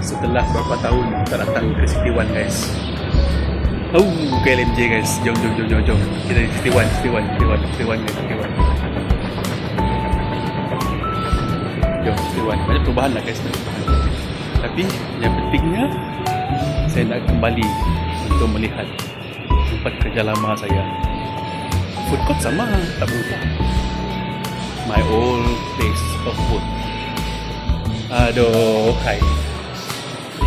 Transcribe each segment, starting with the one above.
setelah berapa tahun tak datang ke City One guys. Ke LMJ guys. Jom. Kita di City One guys, City One. Jom City One. Banyak perubahan lah guys. Tapi yang pentingnya saya nak kembali untuk melihat tempat kerja lama saya. Food court sama, tak berubah. My old place of work. Aduh, hai.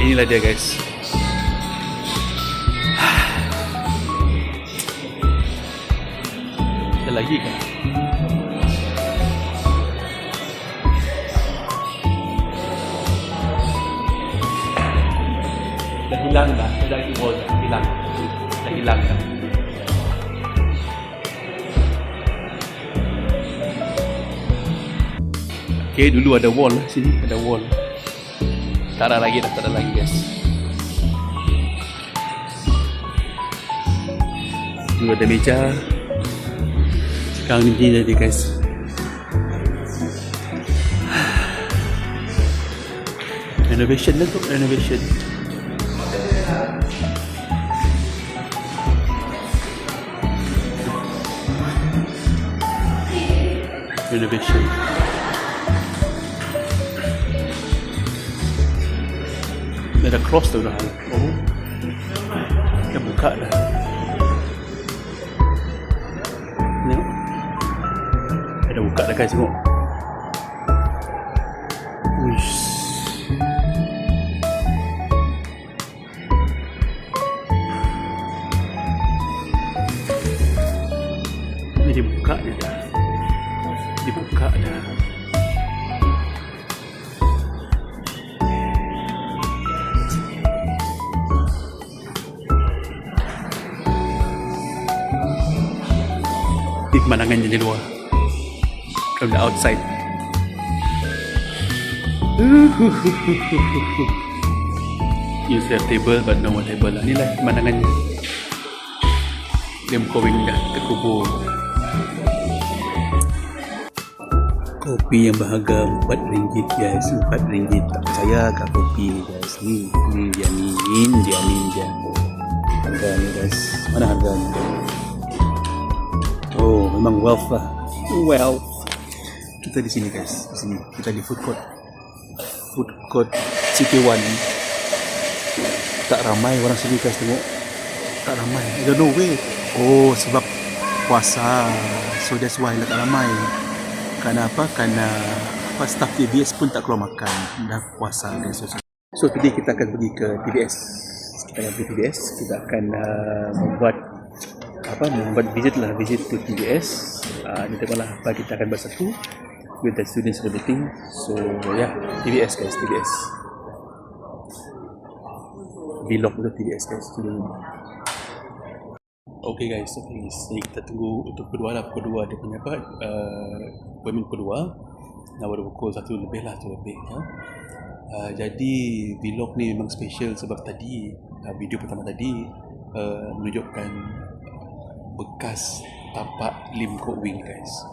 Inilah dia guys. Ada lagi kan? Dah hilang dah. Dah hilang. Dah hilang dah. Okay, dulu ada wall lah sini. Ada wall. Tak ada lagi guys. Dulu ada meja. Sekarang ni jadi guys. Renovation lah tu, renovation. Renovation. Ada cross tu dah. Oh. Dah buka dah. Tengok. Ada buka dah guys, tengok. Uish. Ini dibuka dah. Dibuka dah. Di pemandangan di luar, from the outside. Use their table but no more table lah. Inilah pemandangannya. Lim Ko Wing dah terkubur. Kopi yang berharga RM4 guys. RM4. Tak percaya kat kopi ni guys. Ni dia ninja. Harga ni guys. Mana harganya? Oh, memang wealth lah. Wealth. Kita di sini guys. Di sini. Kita di food court. Food court City One. Tak ramai orang sini guys, tengok. Tak ramai. I don't know why. Oh, sebab puasa. So that's why lah tak ramai. Kerana apa? Kerana staff TBS pun tak keluar makan. Dah puasa guys. So today kita akan pergi ke TBS. Kita akan pergi TBS. Kita akan membuat visit to TBS. Ni tengoklah apa kita akan bersatu with the students and everything. So yeah, TBS guys, TBS vlog untuk TBS guys. Okay guys, jadi kita tunggu untuk pukul 2 lah. Pukul 2 dia punya appointment pukul 2. Dah baru pukul 1 lebih lah, 1 lebih ya. Jadi vlog ni memang special sebab tadi video pertama tadi menunjukkan bekas tapak Lim Ko Wing guys.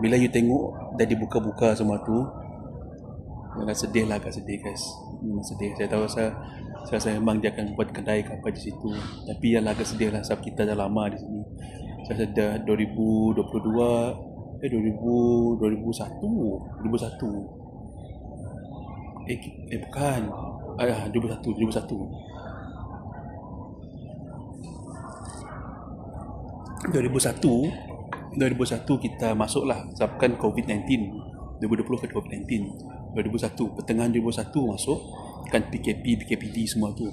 Bila you tengok dah dibuka-buka semua tu, agak sedih guys. Sedih. Saya tahu saya memang dia akan buat kedai ke apa di situ. Tapi yang agak sedih lah sebab kita dah lama di sini. Saya dah 2021. 2001 kita masuklah sebabkan COVID-19. 2020 ke COVID-19. 2001 pertengahan 2001 masuk kan PKPD semua tu.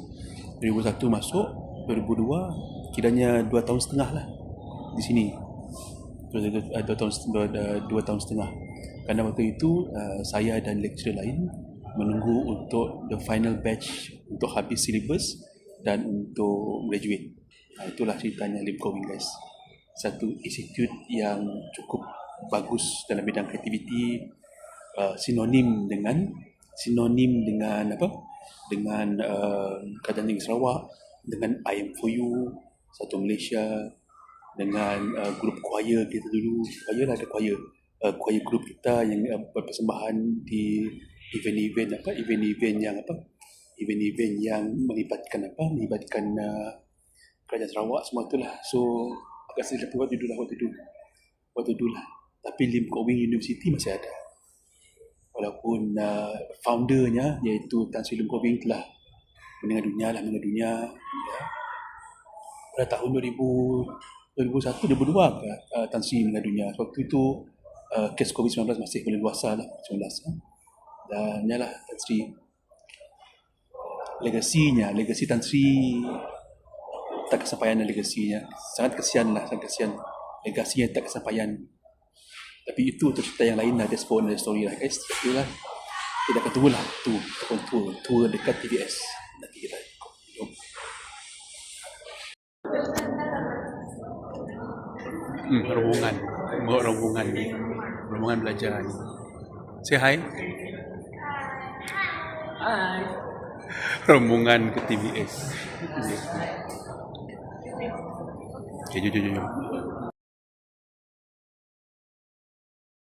2001 masuk, 2002 kiranya 2 tahun setengah lah di sini. 2 tahun setengah. Kerana waktu itu saya dan lecturer lain menunggu untuk the final batch untuk habis syllabus dan untuk graduate. Itulah ceritanya Lim Ko Wing guys. Satu institut yang cukup bagus dalam bidang kreativiti, sinonim dengan apa? Dengan Kerajaan Negeri Sarawak, dengan IM4U, Satu Malaysia, dengan grup choir kita dulu. Ada choir group kita yang berpersembahan di event-event yang event-event yang melibatkan kerajaan Sarawak semua tu lah. So agak sedih waktu tu lah. Tapi Lim Kok Wing University masih ada, walaupun foundernya iaitu Tan Sri Lim Kok Wing telah meninggal dunia ya. Pada tahun 2001 2002 Tan Sri meninggal dunia. Waktu itu kes COVID-19 masih berleluasa lah, 19 dan yalah Tan Sri, legasi Tan Sri tak kesampaian. Legasinya sangat kesian legasinya tak kesampaian. Tapi itu untuk cerita yang lain lah, that's for another story lah guys. Itulah, kita akan tunggu lah tour dekat TVS. Nanti kita jom. rombongan belajar ni. Say hi. Hi. Rombongan ke TVS. Okay, jom.